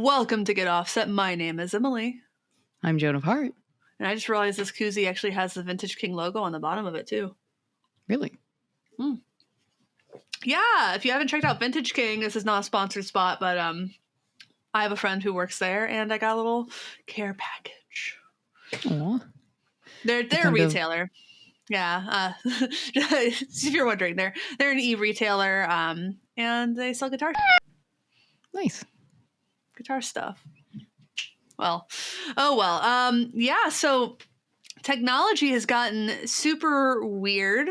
Welcome to Get Offset. My name is Emily. I'm Joan of Heart. And I just realized this koozie actually has the Vintage King logo on the bottom of it, too. Really? Yeah, if you haven't checked out Vintage King, this is not a sponsored spot, but I have a friend who works there, and I got a little care package. Aw. They're a retailer. Yeah. If you're wondering, they're an e-retailer, and they sell guitar. Nice. Guitar stuff. Well, yeah, so technology has gotten super weird,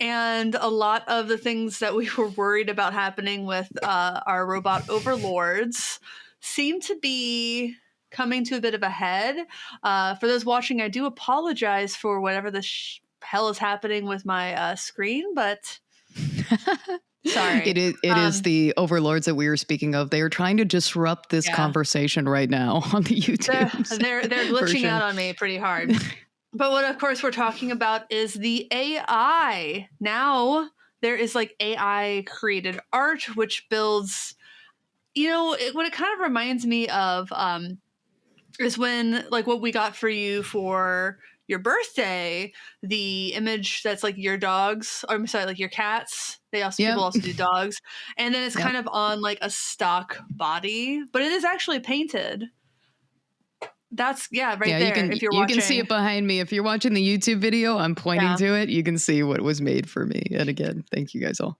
and a lot of the things that we were worried about happening with our robot overlords seem to be coming to a bit of a head. For those watching, I do apologize for whatever the hell is happening with my screen, but sorry. It is the overlords that we were speaking of. They are trying to disrupt this conversation right now on the YouTube. They're glitching out on me pretty hard. But what, of course, we're talking about is the AI. Now there is like AI created art, which builds, what it kind of reminds me of is when, like, what we got for you for your birthday, the image that's like your dogs, or I'm sorry, like your cats. People also do dogs. And then it's kind of on like a stock body, but it is actually painted. That's there. If you're watching, you can see it behind me. If you're watching the YouTube video, I'm pointing to it. You can see what was made for me. And again, thank you guys all.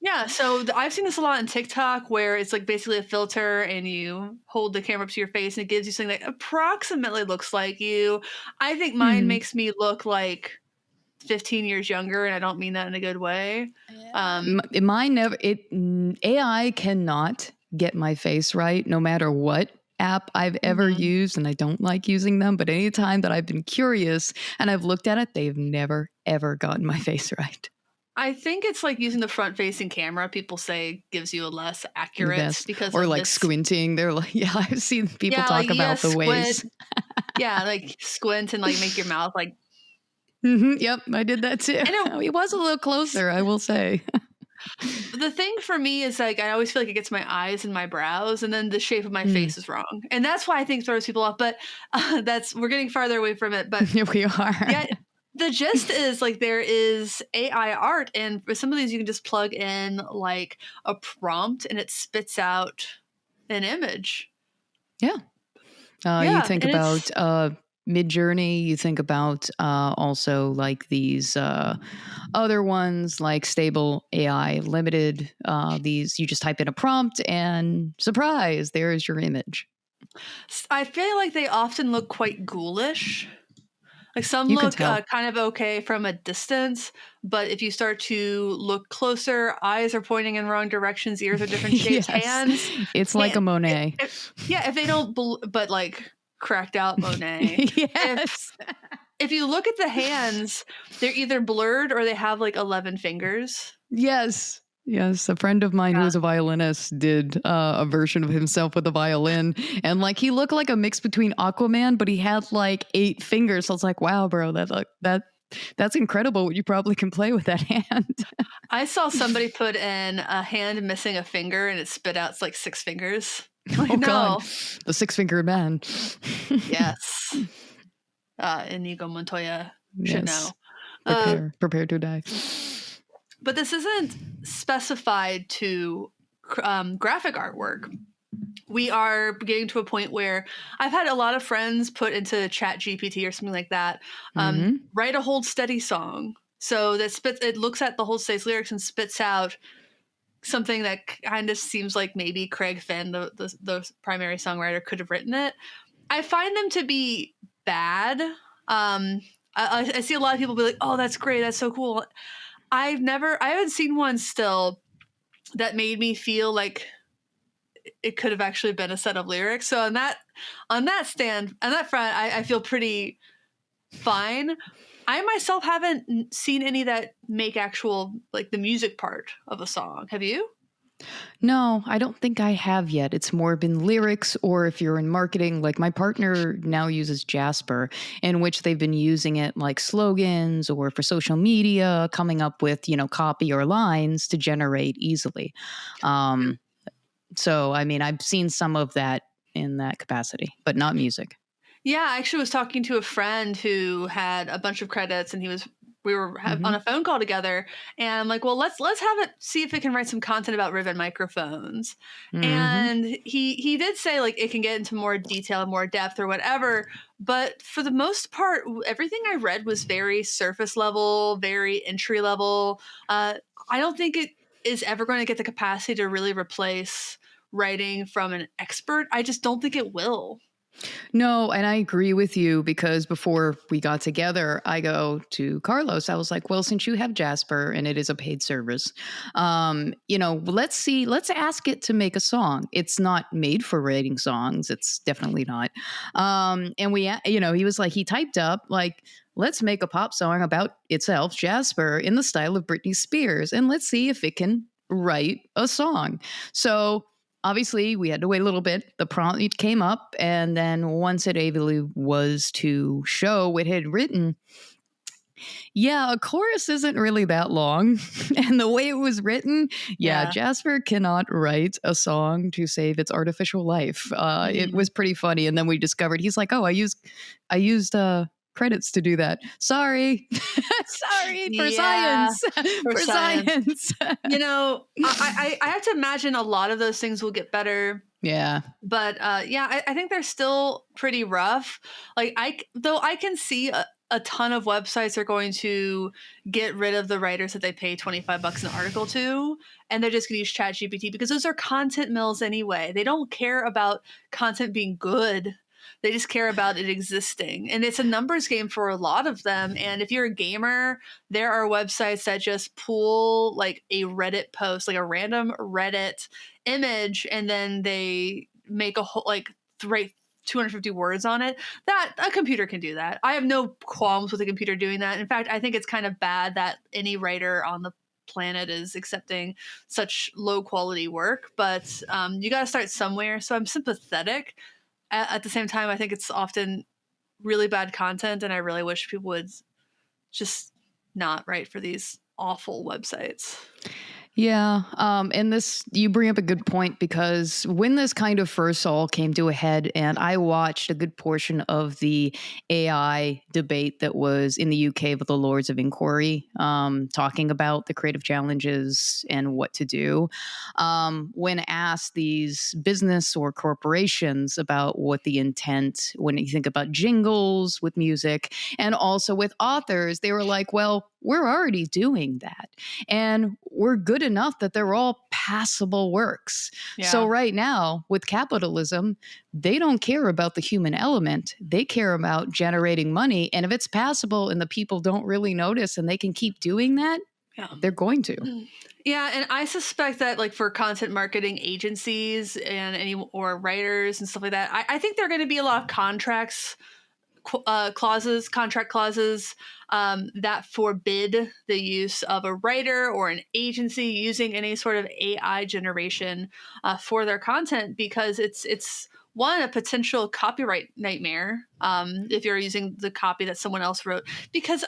Yeah, so I've seen this a lot on TikTok, where it's like basically a filter, and you hold the camera up to your face, and it gives you something that approximately looks like you. I think mine makes me look like 15 years younger, and I don't mean that in a good way. AI cannot get my face right, no matter what app I've ever used, and I don't like using them, but anytime that I've been curious and I've looked at it, they've never ever gotten my face right. I think it's like using the front-facing camera. People say gives you a less accurate because or like squinting. They're like, I've seen people talk about the ways. Like squint and like make your mouth like. Yep, I did that too. It was a little closer, I will say. The thing for me is like I always feel like it gets my eyes and my brows, and then the shape of my face is wrong, and that's why I think it throws people off. But we're getting farther away from it. But we are. Yeah, the gist is like there is AI art, and for some of these you can just plug in like a prompt, and it spits out an image. Yeah. You think about Mid-Journey, you think about also like these other ones like Stable AI Limited. These you just type in a prompt and surprise, there is your image. I feel like they often look quite ghoulish. Like some look kind of okay from a distance, but if you start to look closer, eyes are pointing in wrong directions, ears are different shapes, hands. It's like a Monet. If they don't, but like cracked out Monet. Yes. If you look at the hands, they're either blurred or they have like 11 fingers. Yes. Yes, a friend of mine who's a violinist did a version of himself with a violin, and like he looked like a mix between Aquaman, but he had like 8 fingers. So I was like, "Wow, bro, that's incredible. You probably can play with that hand." I saw somebody put in a hand missing a finger, and it spit out like 6 fingers. Like, God, the 6-fingered man. Yes, Inigo Montoya should know. Prepare to die. But this isn't specified to graphic artwork. We are getting to a point where I've had a lot of friends put into Chat GPT or something like that, write a Hold Steady song. So that it looks at the Hold Steady's lyrics and spits out something that kind of seems like maybe Craig Finn, the primary songwriter, could have written it. I find them to be bad. I see a lot of people be like, "Oh, that's great. That's so cool." I haven't seen one still that made me feel like it could have actually been a set of lyrics. So on that front, I feel pretty fine. I myself haven't seen any that make actual like the music part of a song. Have you? No, I don't think I have yet. It's more been lyrics, or if you're in marketing, like my partner now uses Jasper, in which they've been using it like slogans or for social media, coming up with, copy or lines to generate easily. So, I mean, I've seen some of that in that capacity, but not music. Yeah, I actually was talking to a friend who had a bunch of credits, and we were on a phone call together, and I'm like, well, let's have it, see if it can write some content about ribbon microphones. And he did say like it can get into more detail, more depth, or whatever. But for the most part, everything I read was very surface level, very entry level. I don't think it is ever going to get the capacity to really replace writing from an expert. I just don't think it will. No, and I agree with you, because before we got together, I go to Carlos. I was like, well, since you have Jasper and it is a paid service, let's ask it to make a song. It's not made for writing songs. It's definitely not. And he was like, he typed up like, let's make a pop song about itself, Jasper, in the style of Britney Spears, and let's see if it can write a song. So obviously, we had to wait a little bit. The prompt came up, and then once it able was to show what it had written, yeah, a chorus isn't really that long. And the way it was written, Jasper cannot write a song to save its artificial life. It was pretty funny. And then we discovered, he's like, oh, I used credits to do that. Sorry. Sorry for science. For science. I have to imagine a lot of those things will get better. Yeah. But I think they're still pretty rough. Like I can see a ton of websites are going to get rid of the writers that they pay $25 an article to, and they're just going to use ChatGPT because those are content mills anyway. They don't care about content being good. They just care about it existing. And it's a numbers game for a lot of them. And if you're a gamer, there are websites that just pull like a Reddit post, like a random Reddit image, and then they make a whole, like, write 250 words on it. That a computer can do that. I have no qualms with a computer doing that. In fact, I think it's kind of bad that any writer on the planet is accepting such low quality work. But you got to start somewhere. So I'm sympathetic. At the same time, I think it's often really bad content, and I really wish people would just not write for these awful websites. Yeah. And you bring up a good point, because when this kind of first all came to a head, and I watched a good portion of the AI debate that was in the UK with the Lords of Inquiry, talking about the creative challenges and what to do. When asked these business or corporations about what the intent, when you think about jingles with music and also with authors, they were like, well, we're already doing that. And we're good enough that they're all passable works. Yeah. So right now, with capitalism, they don't care about the human element. They care about generating money. And if it's passable and the people don't really notice and they can keep doing that, they're going to. Yeah, and I suspect that, like, for content marketing agencies or writers and stuff like that, I think there are going to be a lot of contract clauses that forbid the use of a writer or an agency using any sort of AI generation for their content, because it's one, a potential copyright nightmare if you're using the copy that someone else wrote. Because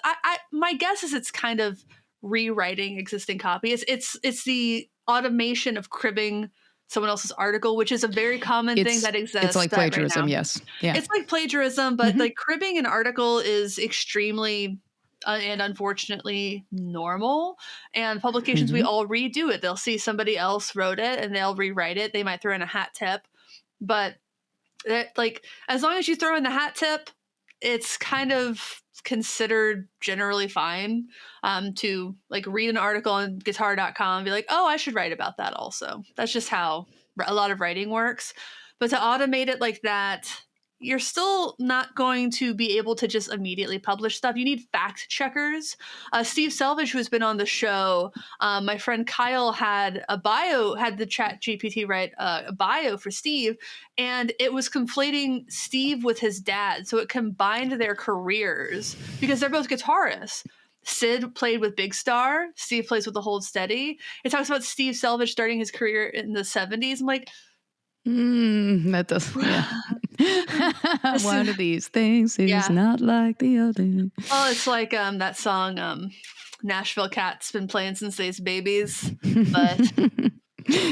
my guess is it's kind of rewriting existing copy. It's the automation of cribbing someone else's article, which is a very common thing that exists. It's like plagiarism, right. Yes. Yeah. It's like plagiarism, but like cribbing an article is extremely and unfortunately normal. And publications, we all redo it. They'll see somebody else wrote it and they'll rewrite it. They might throw in a hat tip, but like, as long as you throw in the hat tip, it's kind of considered generally fine to like read an article on guitar.com and be like, oh, I should write about that also. That's just how a lot of writing works. But to automate it like that, you're still not going to be able to just immediately publish stuff. You need fact checkers. Steve Selvage, who's been on the show, my friend Kyle had the Chat GPT write a bio for Steve, and it was conflating Steve with his dad. So it combined their careers because they're both guitarists. Sid played with Big Star. Steve plays with the Hold Steady. It talks about Steve Selvage starting his career in the 70s. I'm like, that does. Yeah. One of these things is not like the other. Well, it's like that song, Nashville Cat's been playing since they's babies. But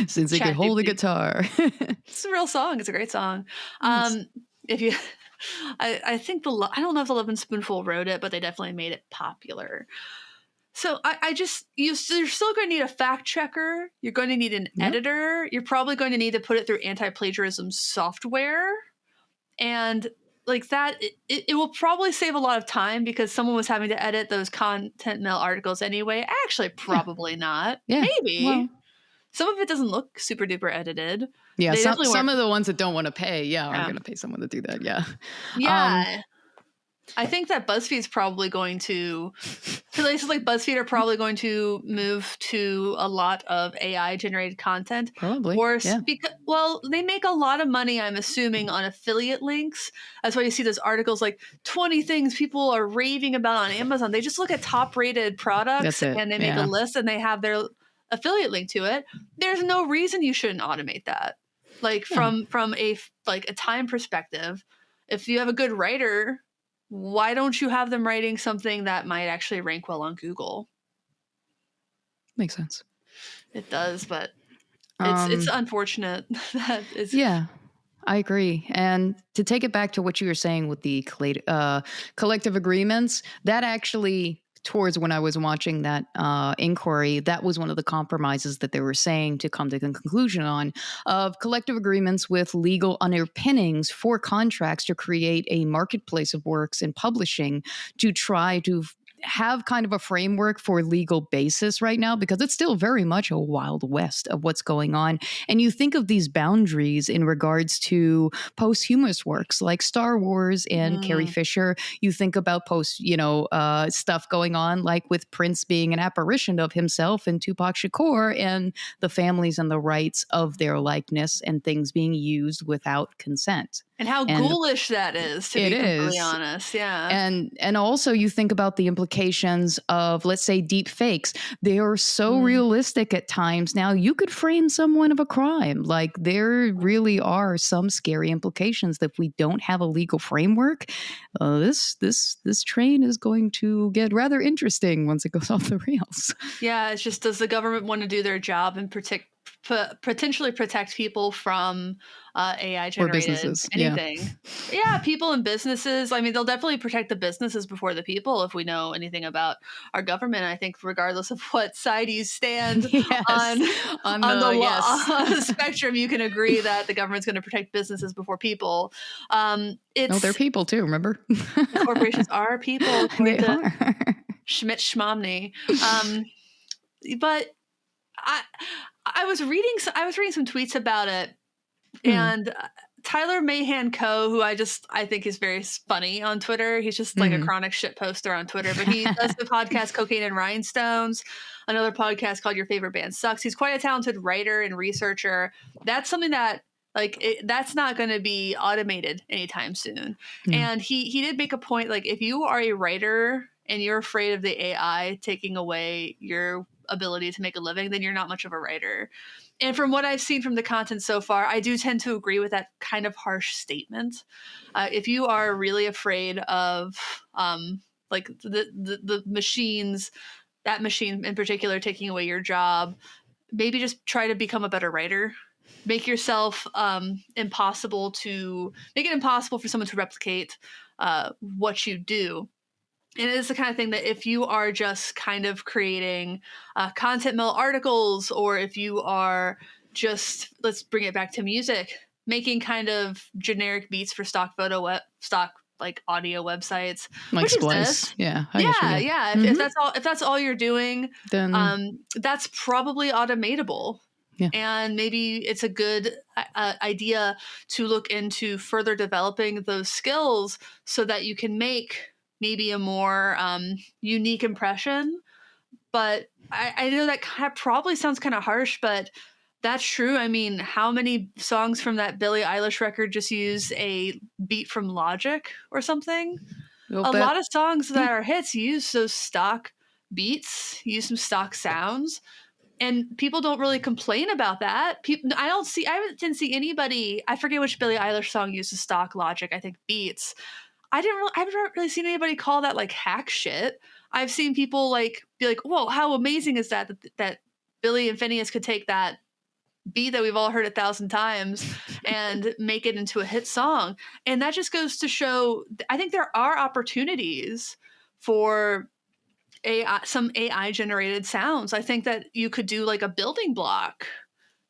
Since it could hold a guitar. It's a real song. It's a great song. If you, I think I don't know if the Lovin' Spoonful wrote it, but they definitely made it popular. So you're still going to need a fact checker. You're going to need an editor. You're probably going to need to put it through anti-plagiarism software. And like that, it will probably save a lot of time because someone was having to edit those content mail articles anyway. Actually, probably not. Yeah. Maybe. Well, some of it doesn't look super duper edited. Yeah, some of the ones that don't want to pay, are going to pay someone to do that. Yeah. Yeah. I think that BuzzFeed's probably going to, places like BuzzFeed are probably going to move to a lot of AI generated content. Probably. Well, they make a lot of money, I'm assuming, on affiliate links. That's why you see those articles like 20 things people are raving about on Amazon. They just look at top rated products and they make a list and they have their affiliate link to it. There's no reason you shouldn't automate that. Like from a time perspective, if you have a good writer, why don't you have them writing something that might actually rank well on Google? Makes sense. It does, but it's unfortunate that it's... Yeah, I agree. And to take it back to what you were saying with the collective agreements, that actually, towards when I was watching that inquiry, that was one of the compromises that they were saying to come to the conclusion on, of collective agreements with legal underpinnings for contracts to create a marketplace of works in publishing to try to have kind of a framework for legal basis right now, because it's still very much a wild west of what's going on. And you think of these boundaries in regards to posthumous works like Star Wars and Carrie Fisher. You think about stuff going on like with Prince being an apparition of himself and Tupac Shakur and the families and the rights of their likeness and things being used without consent. And how ghoulish that is, to be completely honest. Yeah. And also you think about the implications of, let's say, deep fakes. They are so realistic at times. Now, you could frame someone of a crime. Like, there really are some scary implications that if we don't have a legal framework, this train is going to get rather interesting once it goes off the rails. Yeah, it's just, does the government want to do their job and potentially protect people from AI generated anything? Yeah, people and businesses. I mean, they'll definitely protect the businesses before the people if we know anything about our government. I think regardless of what side you stand on the spectrum, you can agree that the government's going to protect businesses before people. They're people too, remember? Corporations are people. They are. Schmidt Schmomney. But I was reading some tweets about it, and Tyler Mahan Coe, who I think is very funny on Twitter. He's just like a chronic shit poster on Twitter, but he does the podcast Cocaine and Rhinestones, another podcast called Your Favorite Band Sucks. He's quite a talented writer and researcher. That's something that that's not going to be automated anytime soon. And he did make a point, like, if you are a writer and you're afraid of the AI taking away your ability to make a living, then you're not much of a writer. And from what I've seen from the content so far, I do tend to agree with that kind of harsh statement. If you are really afraid of like the machines, that machine in particular taking away your job, maybe just try to become a better writer. Make yourself impossible for someone to replicate what you do. And it is the kind of thing that if you are just kind of creating content mill articles, or if you are just, let's bring it back to music, making kind of generic beats for stock audio websites, like Splice. If that's all you're doing, then that's probably automatable. Yeah. And maybe it's a good idea to look into further developing those skills so that you can make maybe a more unique impression. But I know that probably sounds kind of harsh, but that's true. I mean, how many songs from that Billie Eilish record just use a beat from Logic or something? A lot of songs that are hits use those stock beats, use some stock sounds. And people don't really complain about that. I didn't see anybody, I forget which Billie Eilish song uses stock Logic, I think beats. I've never really seen anybody call that like hack shit. I've seen people be like, whoa, how amazing is that Billy and Phineas could take that beat that we've all heard 1,000 times and make it into a hit song. And that just goes to show, I think there are opportunities for AI, some AI generated sounds. I think that you could do like a building block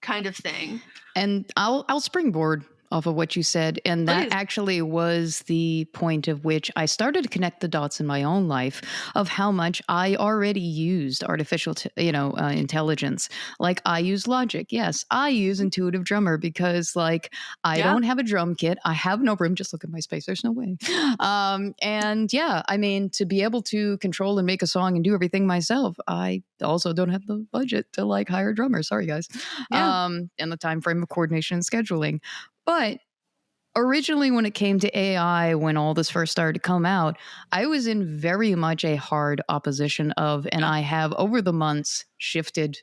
kind of thing. And I'll springboard off of what you said. And that Please. actually was the point of which I started to connect the dots in my own life of how much I already used artificial, intelligence. Like I use Logic. Yes, I use Intuitive Drummer because like I Yeah. don't have a drum kit. I have no room. Just look at my space. There's no way. And yeah, I mean, to be able to control and make a song and do everything myself, I also don't have the budget to like hire a drummer. Sorry, guys. Yeah. And the time frame of coordination and scheduling. But originally, when it came to AI, when all this first started to come out, I was in very much a hard opposition of, and I have over the months shifted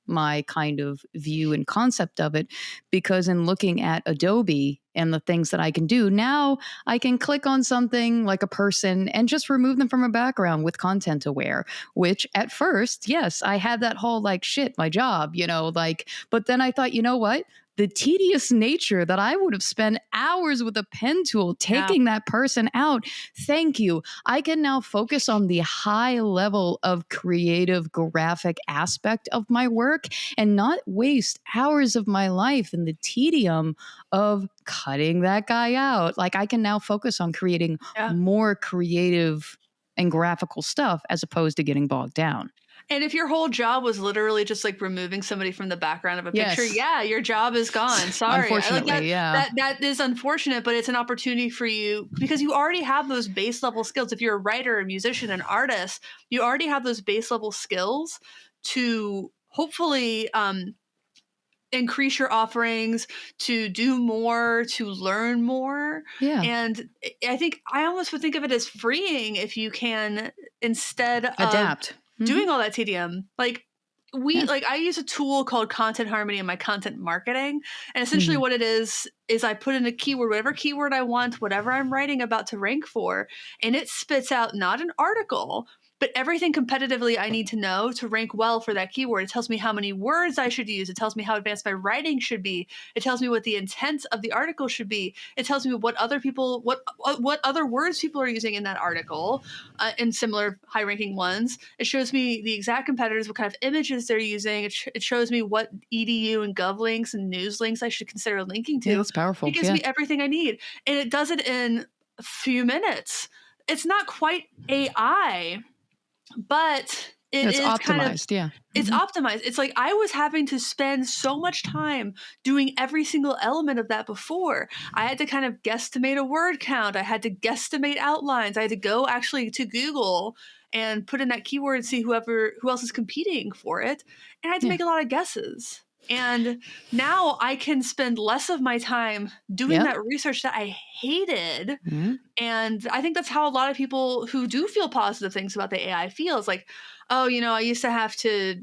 my kind of view and concept of it, because in looking at Adobe and the things that I can do now, I can click on something like a person and just remove them from a background with content aware, which at first, yes, I had that whole like, shit, my job, like, but then I thought, you know what? The tedious nature that I would have spent hours with a pen tool taking that person out. Thank you. I can now focus on the high level of creative graphic aspect of my work and not waste hours of my life in the tedium of cutting that guy out. Like I can now focus on creating more creative and graphical stuff as opposed to getting bogged down. And if your whole job was literally just like removing somebody from the background of a picture, yeah, your job is gone. Sorry. Unfortunately, that is unfortunate, but it's an opportunity for you because you already have those base level skills. If you're a writer, a musician, an artist, you already have those base level skills to hopefully increase your offerings, to do more, to learn more. Yeah. And I think I almost would think of it as freeing if you can, instead of adapt. Doing all that tedium. Like I use a tool called Content Harmony in my content marketing. And essentially what it is I put in a keyword, whatever keyword I want, whatever I'm writing about to rank for, and it spits out not an article, but everything competitively I need to know to rank well for that keyword. It tells me how many words I should use. It tells me how advanced my writing should be. It tells me what the intent of the article should be. It tells me what other words people are using in that article, and similar high-ranking ones. It shows me the exact competitors, what kind of images they're using. It shows me what edu and gov links and news links I should consider linking to. Yeah, that's powerful. It gives me everything I need, and it does it in a few minutes. It's not quite AI, but it's optimized. It's optimized. It's like I was having to spend so much time doing every single element of that before. I had to kind of guesstimate a word count. I had to guesstimate outlines. I had to go actually to Google and put in that keyword and see who else is competing for it. And I had to make a lot of guesses. And now I can spend less of my time doing that research that I hated. And I think that's how a lot of people who do feel positive things about the AI feel. It's like, oh, I used to have to,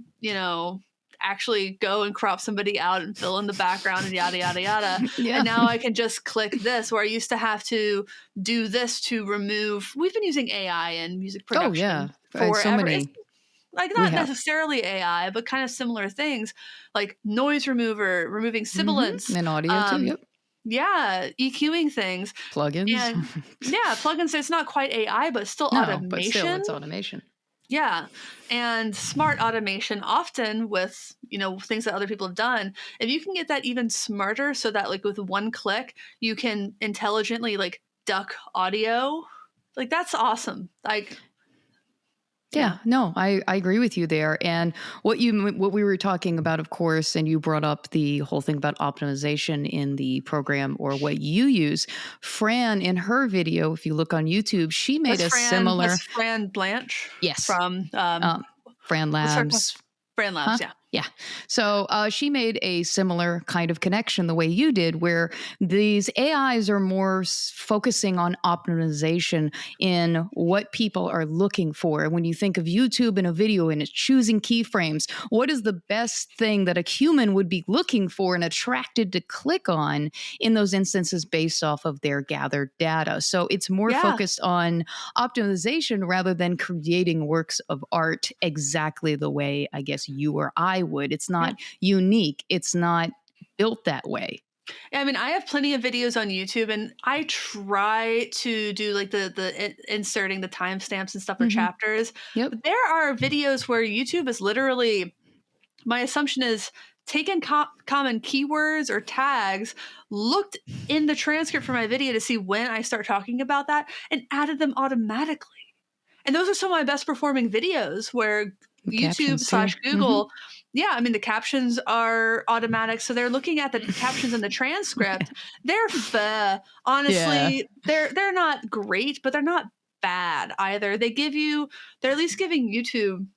actually go and crop somebody out and fill in the background and yada, yada, yada. And now I can just click this, where I used to have to do this to remove. We've been using AI in music production forever. So many. Like not necessarily AI, but kind of similar things like noise remover, removing sibilance. And audio too, yep. Yeah, EQing things. Plugins. And plugins, it's not quite AI, but still automation. But still, it's automation. Yeah. And smart automation, often with, things that other people have done. If you can get that even smarter so that like with one click, you can intelligently like duck audio, like that's awesome. Like, yeah, no, I agree with you there. And what we were talking about, of course, and you brought up the whole thing about optimization in the program or what you use. Fran, in her video, if you look on YouTube, she made similar. That's Fran Blanche. Yes. From Fran Labs. Fran Labs, Yeah. So she made a similar kind of connection the way you did, where these AIs are more focusing on optimization in what people are looking for. When you think of YouTube in a video and it's choosing keyframes, what is the best thing that a human would be looking for and attracted to click on in those instances based off of their gathered data? So it's more focused on optimization rather than creating works of art exactly the way I guess you or I would. It's not unique. It's not built that way. Yeah, I mean, I have plenty of videos on YouTube, and I try to do like the inserting the timestamps and stuff for chapters. Yep. But there are videos where YouTube is literally, my assumption is, taken common keywords or tags, looked in the transcript for my video to see when I start talking about that, and added them automatically. And those are some of my best performing videos where YouTube / Google, yeah, I mean, the captions are automatic. So they're looking at the captions in the transcript. They're fair. Honestly, they're not great, but they're not bad either. They're at least giving YouTube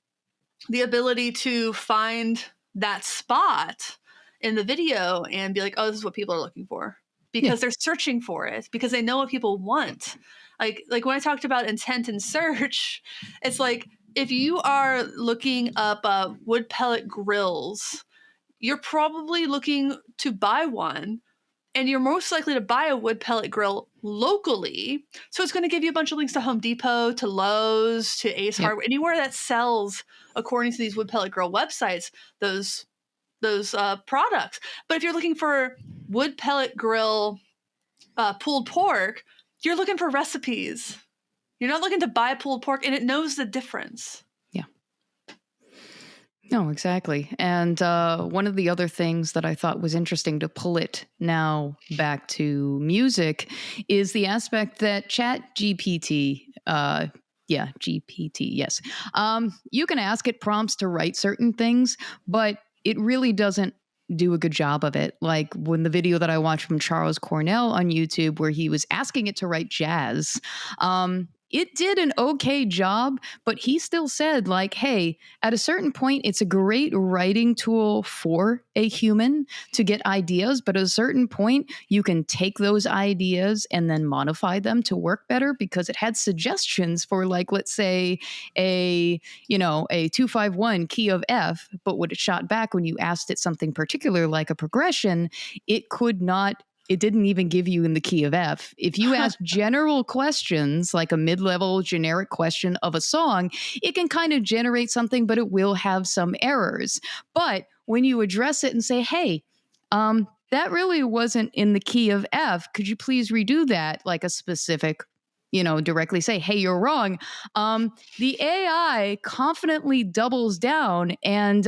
the ability to find that spot in the video and be like, oh, this is what people are looking for. Because they're searching for it, because they know what people want. Like when I talked about intent and search, it's like, if you are looking up wood pellet grills, you're probably looking to buy one, and you're most likely to buy a wood pellet grill locally. So it's going to give you a bunch of links to Home Depot, to Lowe's, to Ace Hardware, anywhere that sells, according to these wood pellet grill websites, those products. But if you're looking for wood pellet grill pulled pork, you're looking for recipes. You're not looking to buy pulled pork, and it knows the difference. Yeah. No, exactly. And one of the other things that I thought was interesting to pull it now back to music is the aspect that GPT, yes. You can ask it prompts to write certain things, but it really doesn't do a good job of it. Like when the video that I watched from Charles Cornell on YouTube, where he was asking it to write jazz, it did an okay job, but he still said, like, hey, at a certain point, it's a great writing tool for a human to get ideas. But at a certain point, you can take those ideas and then modify them to work better, because it had suggestions for, like, let's say a 251 key of F. But what it shot back when you asked it something particular, like a progression, it didn't even give you in the key of F. If you ask general questions, like a mid-level generic question of a song, it can kind of generate something, but it will have some errors. But when you address it and say, hey, that really wasn't in the key of F, could you please redo that? Like a specific, directly say, hey, you're wrong. The AI confidently doubles down and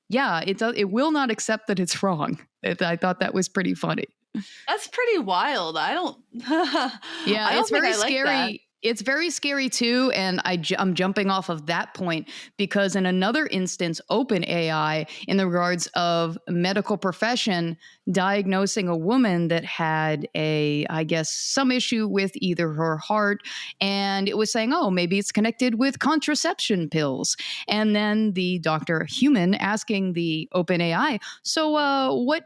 it will not accept that it's wrong. I thought that was pretty funny. That's pretty wild. I don't. It's very scary. It's very scary too, and I'm jumping off of that point because in another instance, OpenAI, in the regards of medical profession, diagnosing a woman that had some issue with either her heart, and it was saying, oh, maybe it's connected with contraception pills. And then the human asking the OpenAI, so what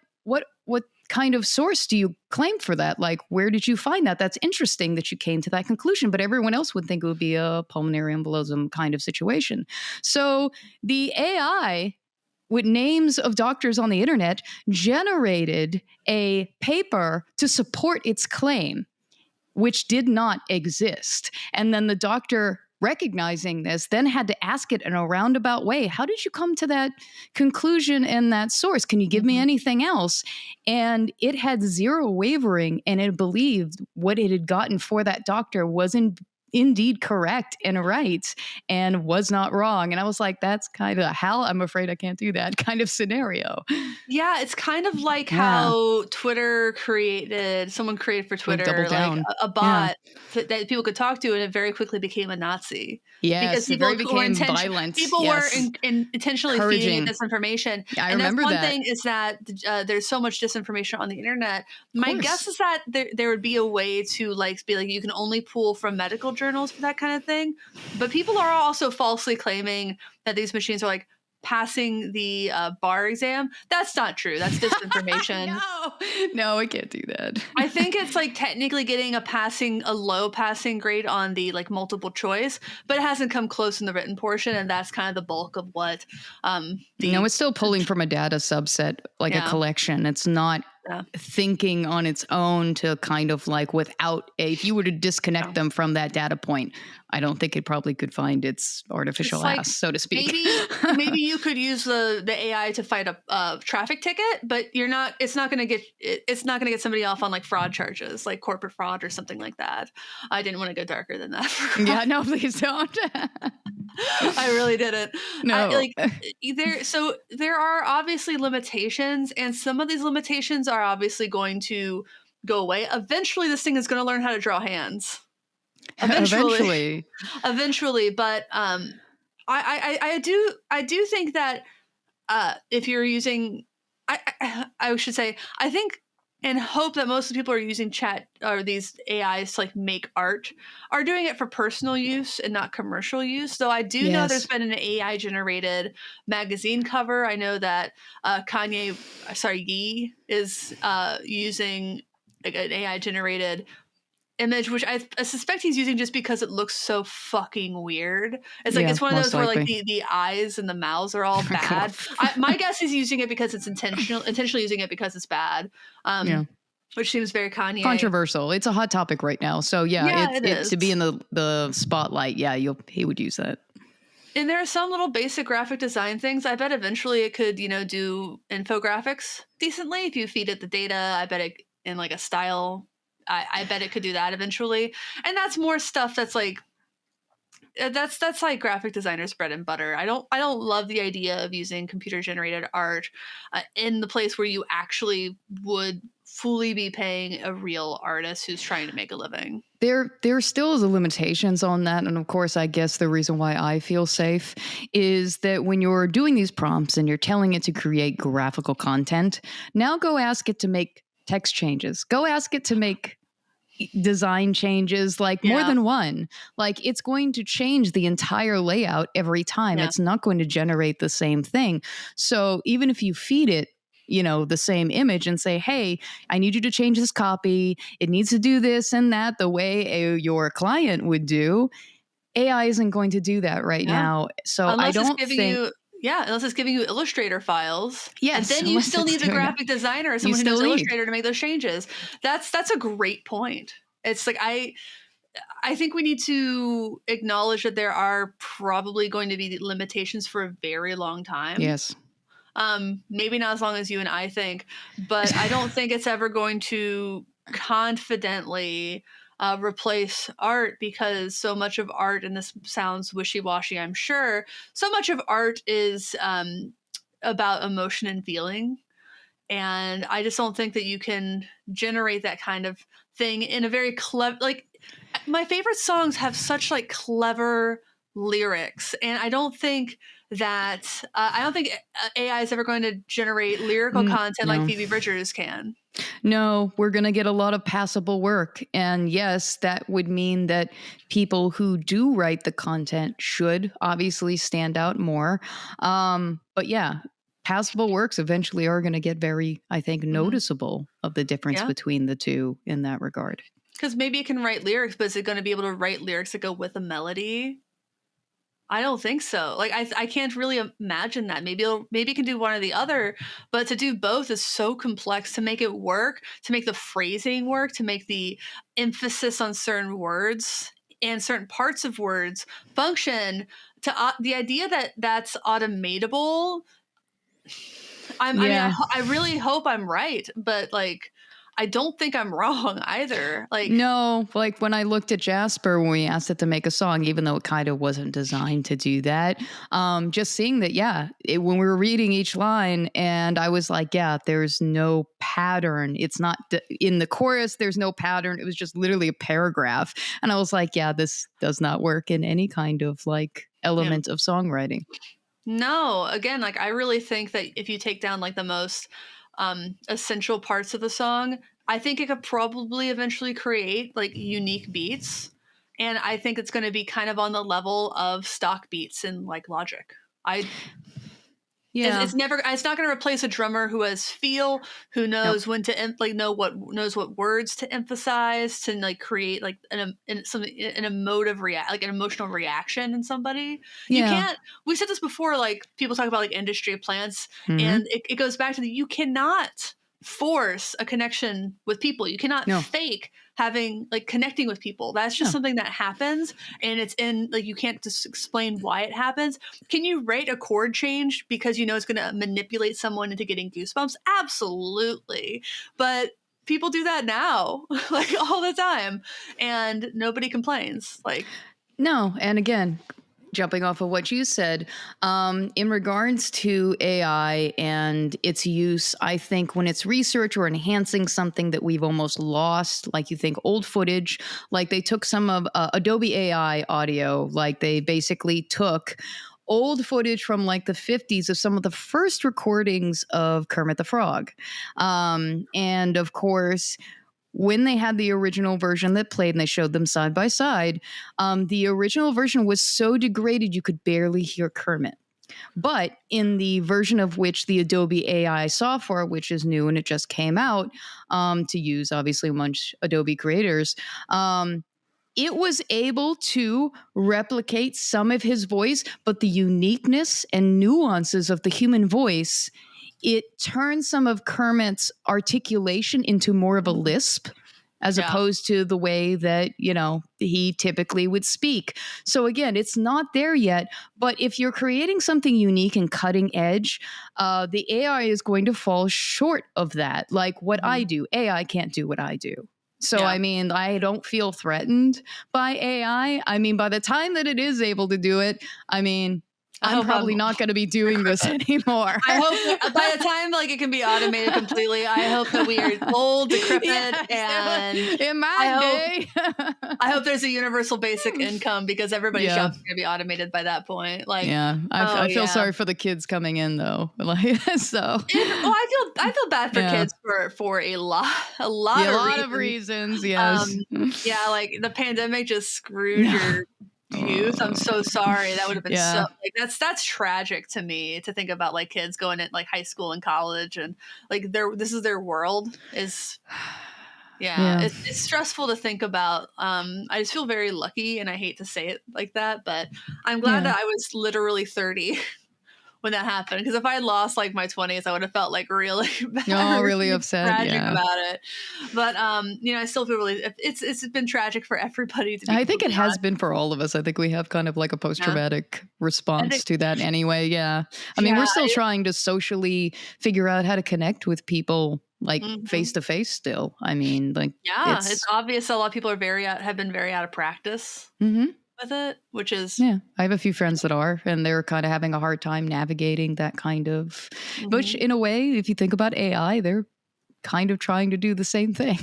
kind of source do you claim for that? Like, where did you find that? That's interesting that you came to that conclusion, but everyone else would think it would be a pulmonary embolism kind of situation. So the AI, with names of doctors on the internet, generated a paper to support its claim, which did not exist. And then the doctor, recognizing this, then had to ask it in a roundabout way, how did you come to that conclusion and that source? Can you give me anything else? And it had zero wavering, and it believed what it had gotten for that doctor was indeed correct and right and was not wrong. And I was like, that's kind of hell. I'm afraid I can't do that kind of scenario. Yeah, it's kind of like how someone created for Twitter like a bot that people could talk to, and it very quickly became a Nazi. Yes, because it became violent. People were intentionally feeding disinformation. I remember that's one thing is that there's so much disinformation on the internet. My guess is that there would be a way to be like, you can only pull from medical journals for that kind of thing. But people are also falsely claiming that these machines are like passing the bar exam. That's not true. That's disinformation. No, I can't do that. I think it's like technically getting a low passing grade on the like multiple choice, but it hasn't come close in the written portion, and that's kind of the bulk of what it's still pulling from a data subset, like a collection. It's not thinking on its own to kind of like without if you were to disconnect them from that data point, I don't think it probably could find its artificial ass, so to speak. Maybe you could use the AI to fight a traffic ticket, but it's not going to get somebody off on like fraud charges, like corporate fraud or something like that. I didn't want to go darker than that. Yeah, no, please don't. I really didn't. No. There are obviously limitations, and some of these limitations are obviously going to go away. Eventually, this thing is going to learn how to draw hands. Eventually. But I do think that if you're using, I should say, I think and hope that most of the people who are using chat or these AIs to like make art are doing it for personal use and not commercial use. Though I do know there's been an AI generated magazine cover. I know that Ye is using like an AI generated image, which I suspect he's using just because it looks so fucking weird. It's like it's one of those where like the eyes and the mouths are all bad. My guess is using it because it's intentionally using it because it's bad. Which seems very Kanye. Controversial. It's a hot topic right now. So it's to be in the spotlight. Yeah, he would use that. And there are some little basic graphic design things. I bet eventually it could, do infographics decently if you feed it the data. I bet it in like a style. I bet it could do that eventually. And that's more stuff that's like that's like graphic designers' bread and butter. I don't love the idea of using computer generated art in the place where you actually would fully be paying a real artist who's trying to make a living. There still is limitations on that. And of course, I guess the reason why I feel safe is that when you're doing these prompts and you're telling it to create graphical content, now go ask it to make text changes. Go ask it to make design changes, like more than one. Like it's going to change the entire layout every time. It's not going to generate the same thing. So even if you feed it, the same image and say, hey, I need you to change this copy. It needs to do this and that the way your client would do. AI isn't going to do that right now. So unless I don't think... unless it's giving you Illustrator files. Yes. And then you still need the graphic designer or someone who knows Illustrator to make those changes. That's a great point. It's like I think we need to acknowledge that there are probably going to be limitations for a very long time. Yes. Maybe not as long as you and I think, but I don't think it's ever going to confidently replace art, because so much of art, and this sounds wishy-washy, I'm sure, so much of art is about emotion and feeling. And I just don't think that you can generate that kind of thing in a very clever, like my favorite songs have such like clever lyrics. And I don't think that, AI is ever going to generate lyrical content like Phoebe Bridgers can. No, we're going to get a lot of passable work. And yes, that would mean that people who do write the content should obviously stand out more. But yeah, passable works eventually are going to get very, I think, noticeable of the difference between the two in that regard. Because maybe it can write lyrics, but is it going to be able to write lyrics that go with a melody? I don't think so. Like I can't really imagine that. Maybe it can do one or the other, but to do both is so complex. To make it work, to make the phrasing work, to make the emphasis on certain words and certain parts of words function. To the idea that that's automatable. I mean, I really hope I'm right, but like, I don't think I'm wrong either. Like, no, like when I looked at Jasper, when we asked it to make a song, even though it kind of wasn't designed to do that, just seeing that, when we were reading each line, and I was like, there's no pattern. It's not in the chorus. There's no pattern. It was just literally a paragraph. And I was like, this does not work in any kind of like element of songwriting. No, again, like I really think that if you take down like the most essential parts of the song, I think it could probably eventually create like unique beats. And I think it's going to be kind of on the level of stock beats in like Logic. It's not going to replace a drummer who has feel, who knows when to knows what words to emphasize to like create like an emotive like an emotional reaction in somebody. You can't. We said this before. Like people talk about like industry plants, and it goes back to you cannot force a connection with people. You cannot No. fake having like connecting with people. That's just something that happens, and it's in like you can't just explain why it happens. Can you rate a chord change because you know it's going to manipulate someone into getting goosebumps? Absolutely. But people do that now like all the time, and nobody complains. Like No, and again, jumping off of what you said, in regards to AI and its use, I think when it's research or enhancing something that we've almost lost, like you think old footage, like they took some of Adobe AI audio, like they basically took old footage from like the 50s of some of the first recordings of Kermit the Frog. And of course, when they had the original version that played and they showed them side by side, the original version was so degraded you could barely hear Kermit. But in the version of which the Adobe AI software, which is new and it just came out to use, obviously, amongst Adobe creators, it was able to replicate some of his voice, but the uniqueness and nuances of the human voice, it turned some of Kermit's articulation into more of a lisp as opposed to the way that, you know, he typically would speak. So again, it's not there yet, but if you're creating something unique and cutting edge, the AI is going to fall short of that. Like what I do, AI can't do what I do. So, I mean, I don't feel threatened by AI. I mean, by the time that it is able to do it, I mean, I'm probably not going to be doing this anymore. I hope that by the time like it can be automated completely, I hope that we are old, decrepit, and in my day, I hope there's a universal basic income because everybody's jobs are going to be automated by that point. Like, I feel sorry for the kids coming in though. Like, so, I feel bad for kids for a lot of reasons. Yes, like the pandemic just screwed your youth. I'm so sorry. That would have been so like that's tragic to me to think about like kids going at like high school and college and like this is their world is it's stressful to think about. I just feel very lucky and I hate to say it like that, but I'm glad that I was literally 30 when that happened, because if I had lost like my 20s, I would have felt like really bad, really upset, tragic about it. But you know, I still feel really it's been tragic for everybody. I think it has been for all of us. I think we have kind of like a post-traumatic response to that anyway. Yeah, I mean, we're still trying to socially figure out how to connect with people like face to face. Still, I mean, like it's obvious a lot of people are have been very out of practice. With it, which is I have a few friends that are, and they're kind of having a hard time navigating that kind of, which in a way, if you think about AI, they're kind of trying to do the same thing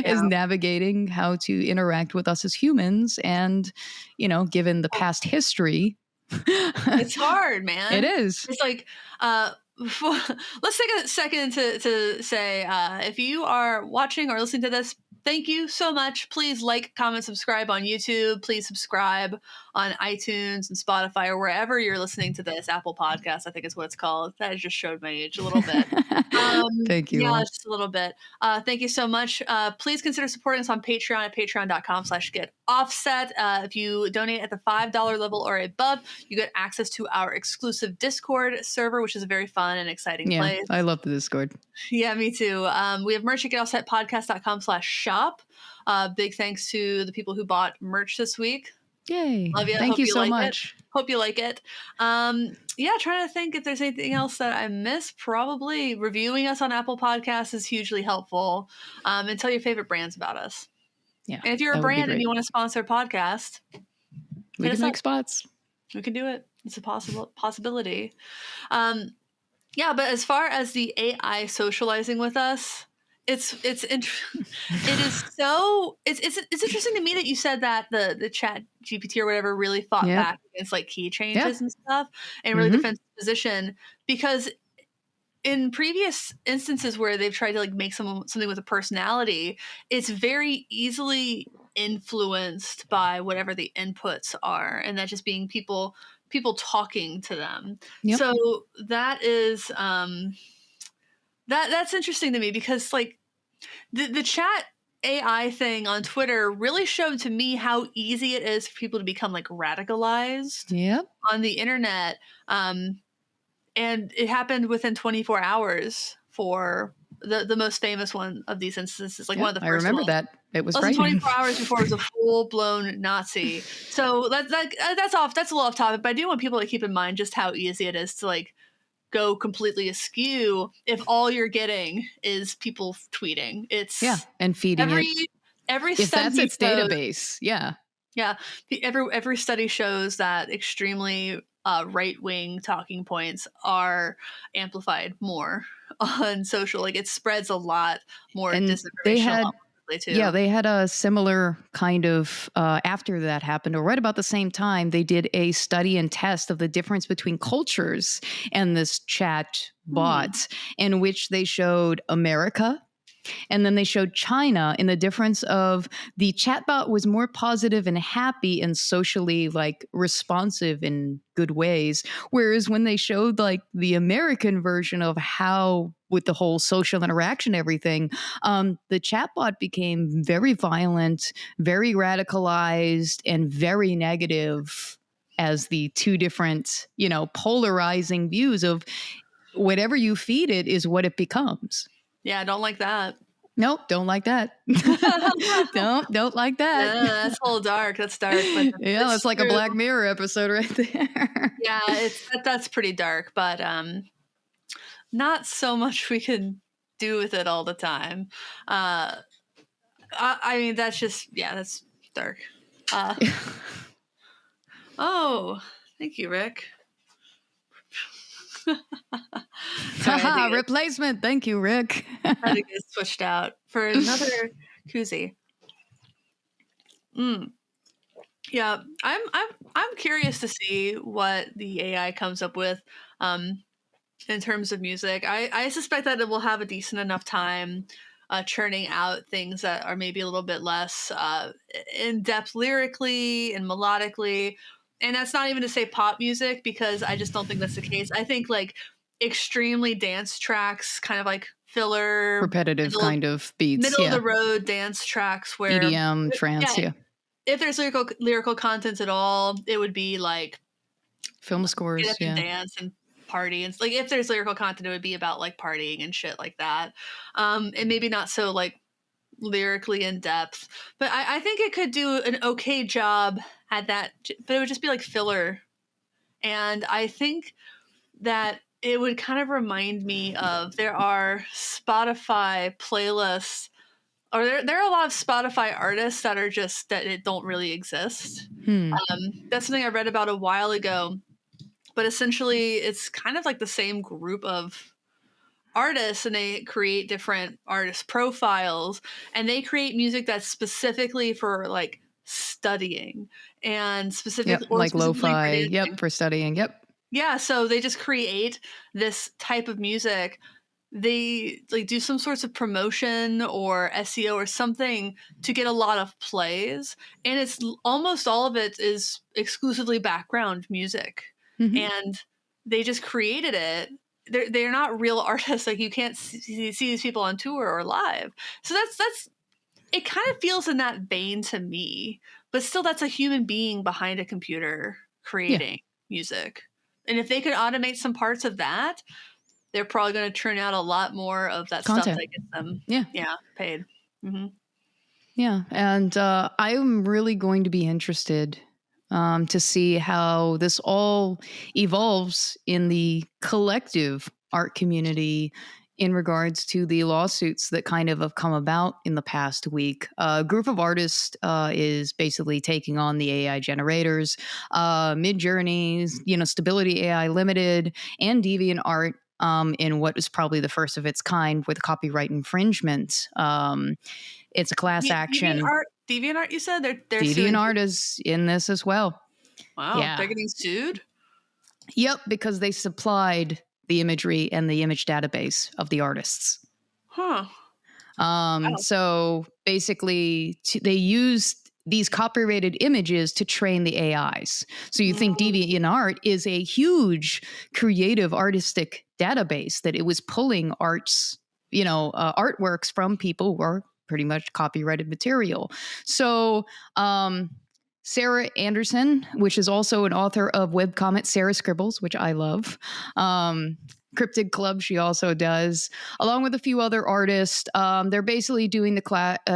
is navigating how to interact with us as humans. And, you know, given the past history, it's hard, man. It is. It's like, let's take a second to say, if you are watching or listening to this, thank you so much. Please like, comment, subscribe on YouTube. Please subscribe on iTunes and Spotify or wherever you're listening to this. Apple Podcast, I think is what it's called. That just showed my age a little bit. Thank you. Yeah, just a little bit. Thank you so much. Please consider supporting us on Patreon at patreon.com/getoffset. If you donate at the $5 level or above, you get access to our exclusive Discord server, which is a very fun and exciting place. I love the Discord. Yeah, me too. We have merch at getoffsetpodcast.com/shop. Big thanks to the people who bought merch this week. Yay. Love you. Thank you so much. Hope you like it. Trying to think if there's anything else that I missed. Probably reviewing us on Apple Podcasts is hugely helpful. And tell your favorite brands about us. Yeah. And if you're a brand and you want to sponsor a podcast, we can make spots. We can do it. It's a possibility. But as far as the AI socializing with us, it's interesting to me that you said that the chat GPT or whatever really fought back against like key changes and stuff and really defends its position, because in previous instances where they've tried to like make something with a personality, it's very easily influenced by whatever the inputs are, and that just being people talking to them. So that is that's interesting to me, because like the chat AI thing on Twitter really showed to me how easy it is for people to become like radicalized on the internet. And it happened within 24 hours for the most famous one of these instances, like one of the I first remember ones. that. It was Less than frightening. 24 hours before it was a full-blown Nazi. So that's a little off topic, but I do want people to keep in mind just how easy it is to like go completely askew if all you're getting is people tweeting. It's and feeding it. Every If that's study its database, yeah. every study shows that extremely right-wing talking points are amplified more on social. Like it spreads a lot more And disinformation they a had lot more quickly too. Yeah, they had a similar kind of, after that happened, or right about the same time, they did a study and test of the difference between cultures and this chat bot, in which they showed America. And then they showed China in the difference of the chatbot was more positive and happy and socially like responsive in good ways. Whereas when they showed like the American version of how with the whole social interaction, everything, the chatbot became very violent, very radicalized, and very negative as the two different, polarizing views of whatever you feed it is what it becomes. Yeah, I don't like that. Nope, don't like that. don't like that. Yeah, that's a little dark. That's dark, but yeah, it's like true. a Black Mirror episode right there. Yeah, that's pretty dark, but not so much we can do with it all the time. I mean, that's dark. Oh, thank you, Rick. Haha, replacement. Thank you, Rick. I had to get switched out for another koozie. Yeah, I'm curious to see what the AI comes up with in terms of music. I suspect that it will have a decent enough time churning out things that are maybe a little bit less in depth lyrically and melodically. And that's not even to say pop music, because I just don't think that's the case. I think like extremely dance tracks, kind of like filler, repetitive kind of beats, middle of the road dance tracks where EDM, trance, if there's lyrical content at all, it would be like film scores, get up and dance and party, and like if there's lyrical content, it would be about like partying and shit like that, and maybe not so like lyrically in depth. But I think it could do an okay job at that, but it would just be like filler. And I think that it would kind of remind me of, there are Spotify playlists, or there are a lot of Spotify artists that are just that it don't really exist. That's something I read about a while ago, but essentially it's kind of like the same group of artists, and they create different artist profiles, and they create music that's specifically for like studying and specifically like lo-fi, for for studying, yeah, so they just create this type of music. They like do some sorts of promotion or SEO or something to get a lot of plays, and it's almost all of it is exclusively background music. And they just created it. They're not real artists. Like you can't see these people on tour or live. So that's it. Kind of feels in that vein to me, but still, that's a human being behind a computer creating music. And if they could automate some parts of that, they're probably going to turn out a lot more of that content stuff that gets them paid. Yeah, and I'm really going to be interested to see how this all evolves in the collective art community in regards to the lawsuits that kind of have come about in the past week. A group of artists is basically taking on the AI generators, Midjourney, Stability AI Limited, and DeviantArt in what was probably the first of its kind with copyright infringement. It's a class action. DeviantArt, you said? They're DeviantArt is in this as well. Wow, yeah. They're getting sued? Yep, because they supplied the imagery and the image database of the artists. Huh. So basically, they used these copyrighted images to train the AIs. So you think DeviantArt is a huge creative artistic database that it was pulling artworks from people who are pretty much copyrighted material. So Sarah Anderson, which is also an author of webcomic Sarah Scribbles, which I love. Cryptid Club, she also does, along with a few other artists. They're basically doing the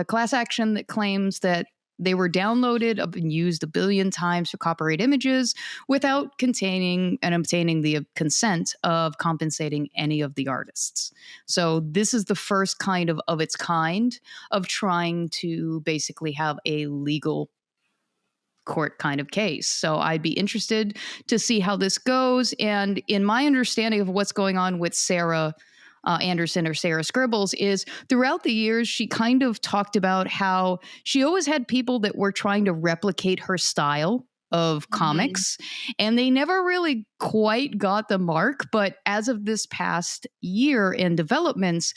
class action that claims that they were downloaded and used 1 billion times for copyright images without containing and obtaining the consent of compensating any of the artists. So this is the first kind of its kind of trying to basically have a legal court kind of case. So I'd be interested to see how this goes. And in my understanding of what's going on with Sarah Anderson or Sarah Scribbles is throughout the years, she kind of talked about how she always had people that were trying to replicate her style of comics, and they never really quite got the mark. But as of this past year in developments,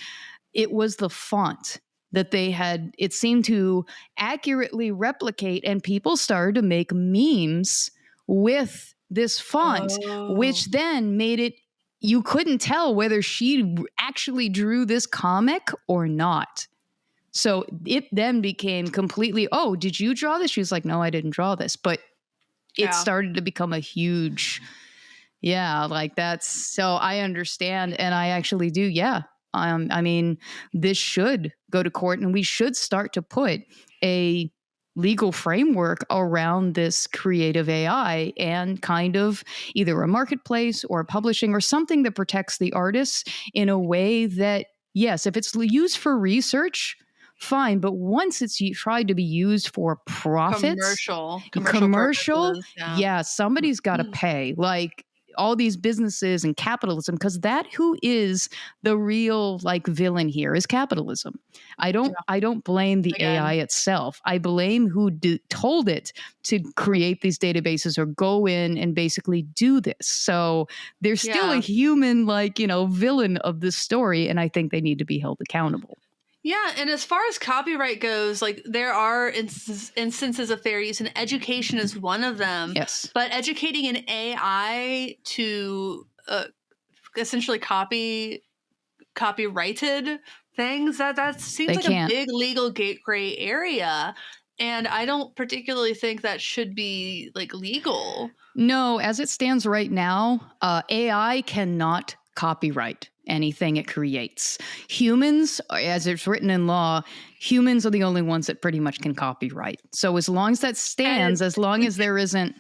it was the font that they had, it seemed to accurately replicate, and people started to make memes with this font, which then made it, you couldn't tell whether she actually drew this comic or not. So it then became completely, oh, did you draw this? She was like, no, I didn't draw this. But it started to become a huge, like that's, so I understand. And I actually do. Yeah. I mean, this should go to court, and we should start to put a legal framework around this creative AI and kind of either a marketplace or publishing or something that protects the artists in a way that, yes, if it's used for research, fine. But once it's tried to be used for profits, commercial, somebody's got to pay. Like, all these businesses and capitalism, because that who is the real like villain here is capitalism. I don't blame the AI itself. I blame who told it to create these databases or go in and basically do this. So there's still a human villain of this story, and I think they need to be held accountable. Yeah, and as far as copyright goes, like there are instances of fair use, and education is one of them. Yes. But educating an AI to essentially copyrighted things, that seems like a big legal gray area. And I don't particularly think that should be like legal. No, as it stands right now, AI cannot copyright anything it creates. Humans, as it's written in law, humans are the only ones that pretty much can copyright. So as long as that stands, as long as there isn't...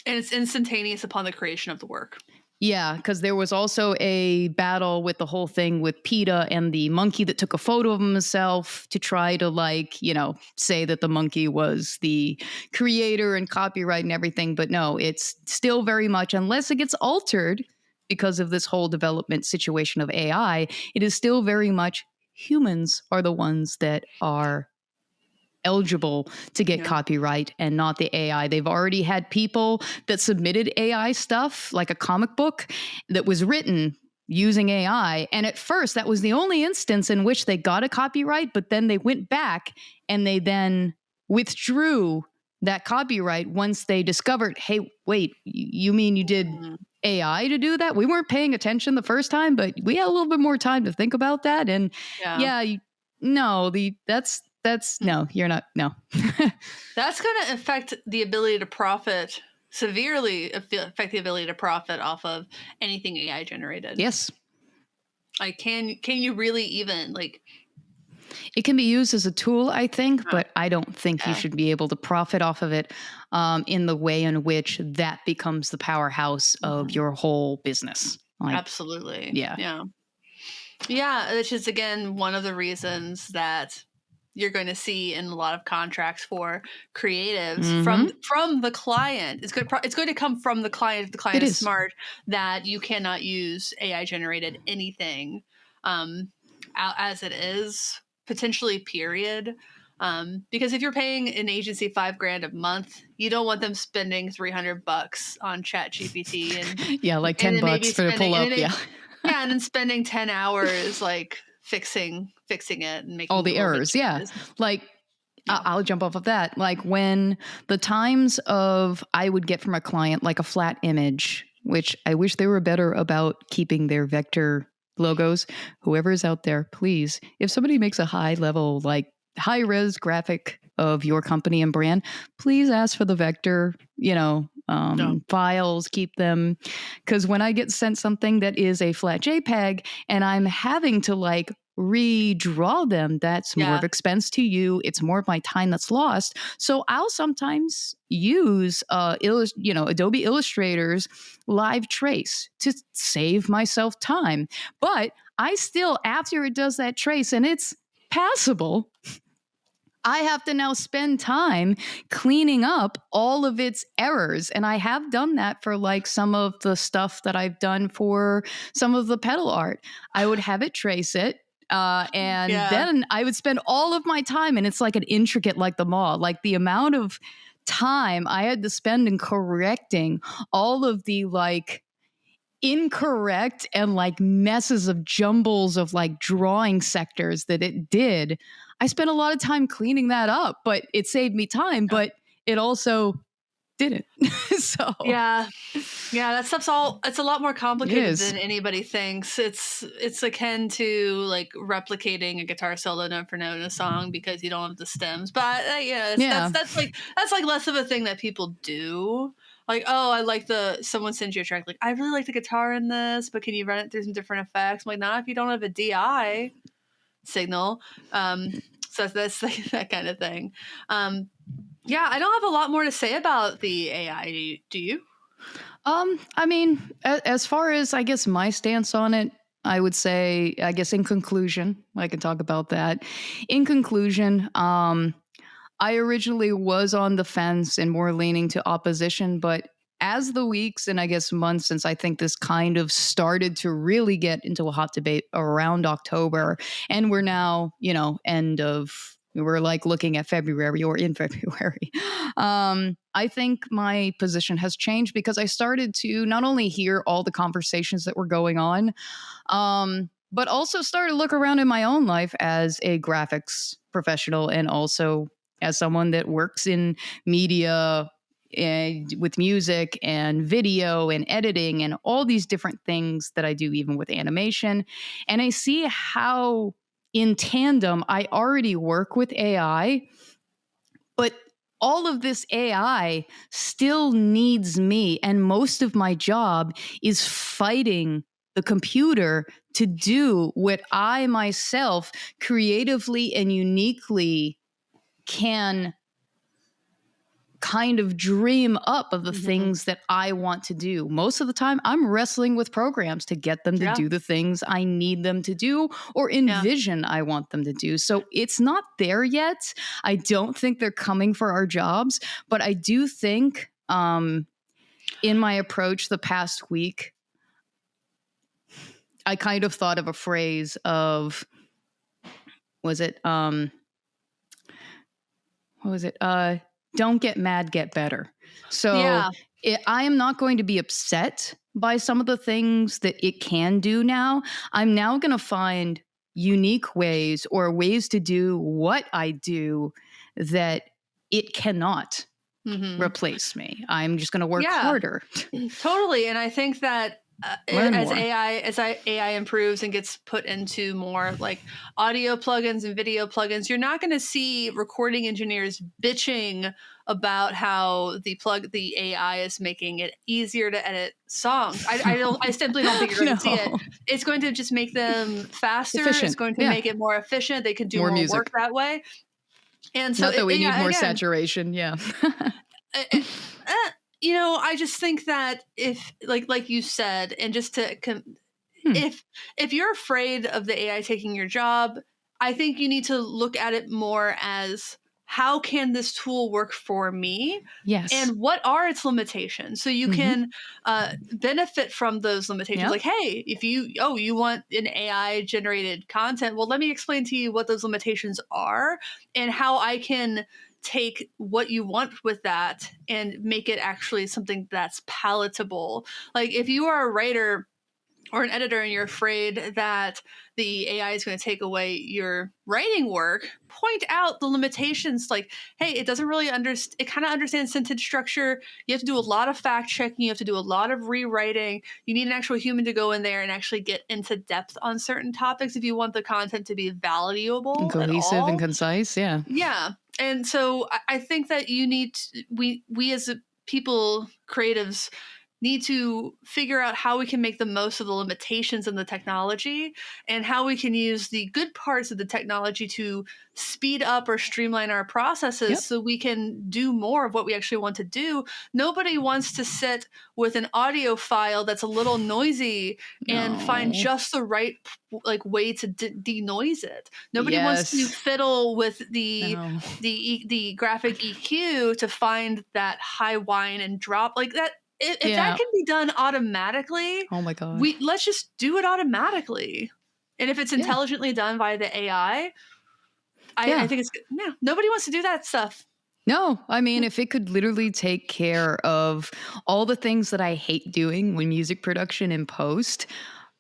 And it's instantaneous upon the creation of the work. Yeah, because there was also a battle with the whole thing with PETA and the monkey that took a photo of himself to try to say that the monkey was the creator and copyright and everything. But no, it's still very much, unless it gets altered because of this whole development situation of AI, it is still very much humans are the ones that are eligible to get copyright and not the AI. They've already had people that submitted AI stuff, like a comic book that was written using AI. And at first, that was the only instance in which they got a copyright, but then they went back and they then withdrew that copyright once they discovered, hey, wait, you mean you did AI to do that? We weren't paying attention the first time, but we had a little bit more time to think about that. And no, you're not. No. That's going to affect the ability to profit, severely affect the ability to profit off of anything AI generated. Yes. Like, can you really even it can be used as a tool, I think, but I don't think you should be able to profit off of it in the way in which that becomes the powerhouse of your whole business. Absolutely. Yeah. Yeah, which is, again, one of the reasons that you're going to see in a lot of contracts for creatives from the client. It's going to come from the client if the client is smart, that you cannot use AI generated anything as it is, potentially, period. Because if you're paying an agency $5,000 a month, you don't want them spending $300 on ChatGPT and like $10 for the pull up. And then spending 10 hours fixing it and making all the errors. I'll jump off of that. Like, when the times of I would get from a client like a flat image, which I wish they were better about keeping their vector logos. Whoever is out there, please, if somebody makes a high level, high res graphic of your company and brand, please ask for the vector, files, keep them. Because when I get sent something that is a flat JPEG and I'm having to like redraw them, that's more of expense to you. It's more of my time that's lost. So I'll sometimes use Adobe Illustrator's live trace to save myself time. But I still, after it does that trace and it's passable, I have to now spend time cleaning up all of its errors. And I have done that for like some of the stuff that I've done for some of the pedal art. I would have it trace it. Then I would spend all of my time, and it's like an intricate, like the mall, like the amount of time I had to spend in correcting all of the like incorrect and like messes of jumbles of like drawing sectors that it did. I spent a lot of time cleaning that up, but it saved me time, but it also didn't. So yeah, that stuff's it's a lot more complicated than anybody thinks. It's akin to like replicating a guitar solo note for note in a song because you don't have the stems. But that's like less of a thing that people do. Like, oh, I like someone sends you a track, like, I really like the guitar in this, but can you run it through some different effects? I'm like, not if you don't have a DI signal. So that's like that kind of thing. Yeah, I don't have a lot more to say about the AI. Do you? I mean, as far as I guess my stance on it, I would say, I guess in conclusion, I can talk about that. In conclusion, I originally was on the fence and more leaning to opposition, but as the weeks and I guess months since I think this kind of started to really get into a hot debate around October, and we're now, we're like looking at February or in February. I think my position has changed because I started to not only hear all the conversations that were going on, but also started to look around in my own life as a graphics professional and also as someone that works in media and with music and video and editing and all these different things that I do, even with animation. And I see how in tandem I already work with AI, but all of this AI still needs me. And most of my job is fighting the computer to do what I myself creatively and uniquely can kind of dream up of the things that I want to do. Most of the time, I'm wrestling with programs to get them to do the things I need them to do or envision I want them to do. So it's not there yet. I don't think they're coming for our jobs, but I do think in my approach the past week, I kind of thought of a phrase of, don't get mad, get better. So I am not going to be upset by some of the things that it can do now. I'm now going to find unique ways or ways to do what I do that it cannot replace me. I'm just going to work harder. Totally. And I think that as AI improves and gets put into more like audio plugins and video plugins, you're not going to see recording engineers bitching about how the AI is making it easier to edit songs. I simply don't think you're going to see it. It's going to just make them faster. Efficient. It's going to make it more efficient. They can do more work that way. And so not that we need more saturation. Yeah. I just think that if like you said, and just to if you're afraid of the AI taking your job, I think you need to look at it more as, how can this tool work for me? Yes. And what are its limitations? So you can benefit from those limitations. Like, hey, if you want an AI generated content, well, let me explain to you what those limitations are and how I can take what you want with that and make it actually something that's palatable. Like, if you are a writer or an editor and you're afraid that the AI is going to take away your writing work, point out the limitations. Like, hey, it doesn't really it kind of understands sentence structure. You have to do a lot of fact checking. You have to do a lot of rewriting. You need an actual human to go in there and actually get into depth on certain topics if you want the content to be valuable, and cohesive and concise. Yeah. Yeah. And so I think that we as people, creatives, need to figure out how we can make the most of the limitations in the technology and how we can use the good parts of the technology to speed up or streamline our processes so we can do more of what we actually want to do. Nobody wants to sit with an audio file that's a little noisy and find just the right way to denoise it. Nobody wants to fiddle with the graphic EQ to find that high whine and drop like that. If that can be done automatically, oh my God, let's just do it automatically. And if it's intelligently done by the AI, I think it's good. Yeah, nobody wants to do that stuff. No, I mean, if it could literally take care of all the things that I hate doing when music production in post,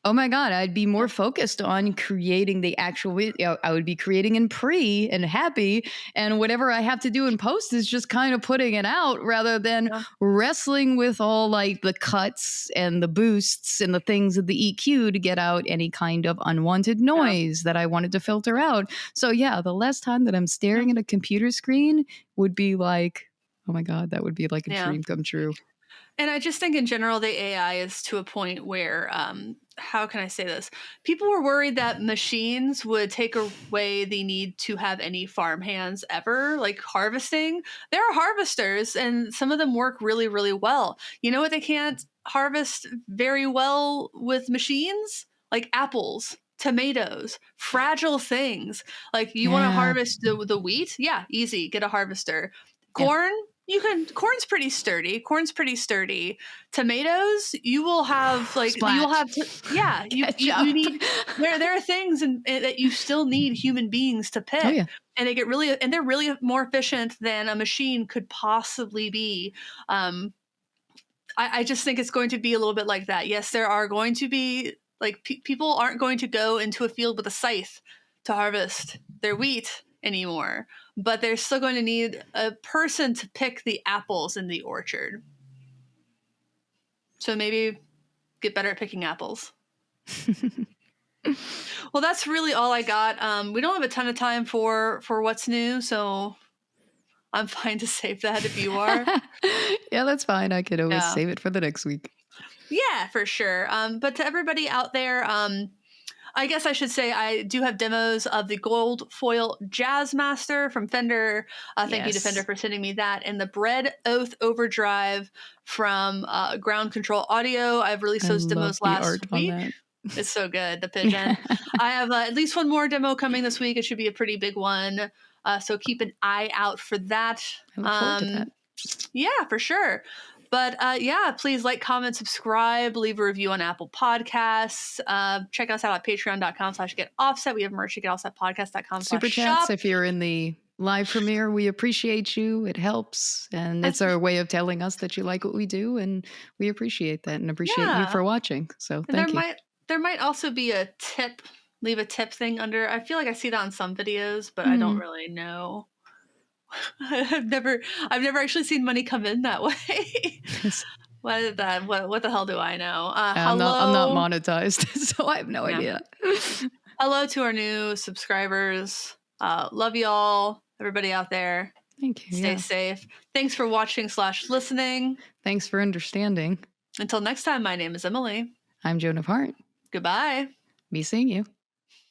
oh my God, I'd be more focused on creating the actual video. I would be creating in pre and happy, and whatever I have to do in post is just kind of putting it out rather than wrestling with all like the cuts and the boosts and the things of the EQ to get out any kind of unwanted noise that I wanted to filter out. So yeah, the less time that I'm staring at a computer screen would be like, oh my God, that would be like a dream come true. And I just think in general, the AI is to a point where, how can I say this? People were worried that machines would take away the need to have any farm hands ever, like harvesting. There are harvesters, and some of them work really, really well. You know what they can't harvest very well with machines? Like apples, tomatoes, fragile things. Like you want to harvest the wheat? Yeah, easy. Get a harvester. Corn? Corn's pretty sturdy. Tomatoes, you will have you need there are things that you still need human beings to pick. And they're really more efficient than a machine could possibly be. I just think it's going to be a little bit like that. Yes, there are going to be people aren't going to go into a field with a scythe to harvest their wheat anymore, but they're still going to need a person to pick the apples in the orchard. So maybe get better at picking apples. Well, that's really all I got. We don't have a ton of time for what's new, so I'm fine to save that if you are. Yeah, that's fine. I could always save it for the next week. Yeah, for sure. But to everybody out there, I guess I should say I do have demos of the gold foil Jazzmaster from Fender. Thank you to Fender for sending me that. And the Bread Oath Overdrive from Ground Control Audio. I've released those demos last week. It's so good, the pigeon. I have at least one more demo coming this week. It should be a pretty big one. So keep an eye out for that. I look forward to that. Yeah, for sure. But please like, comment, subscribe, leave a review on Apple Podcasts. Check us out at patreon.com/getoffset. We have merch at getoffsetpodcast.com/shop. Super chats if you're in the live premiere. We appreciate you. It helps. And it's our way of telling us that you like what we do. And we appreciate that and appreciate you for watching. So thank you. There might also be a tip. Leave a tip thing under. I feel like I see that on some videos, but I don't really know. I've never actually seen money come in that way. What the hell do I know? I'm not monetized, so I have no idea. Hello to our new subscribers. Love y'all, everybody out there. Thank you. Stay safe. Thanks for watching/listening. Thanks for understanding. Until next time, my name is Emily. I'm Joan of Heart. Goodbye. Be seeing you.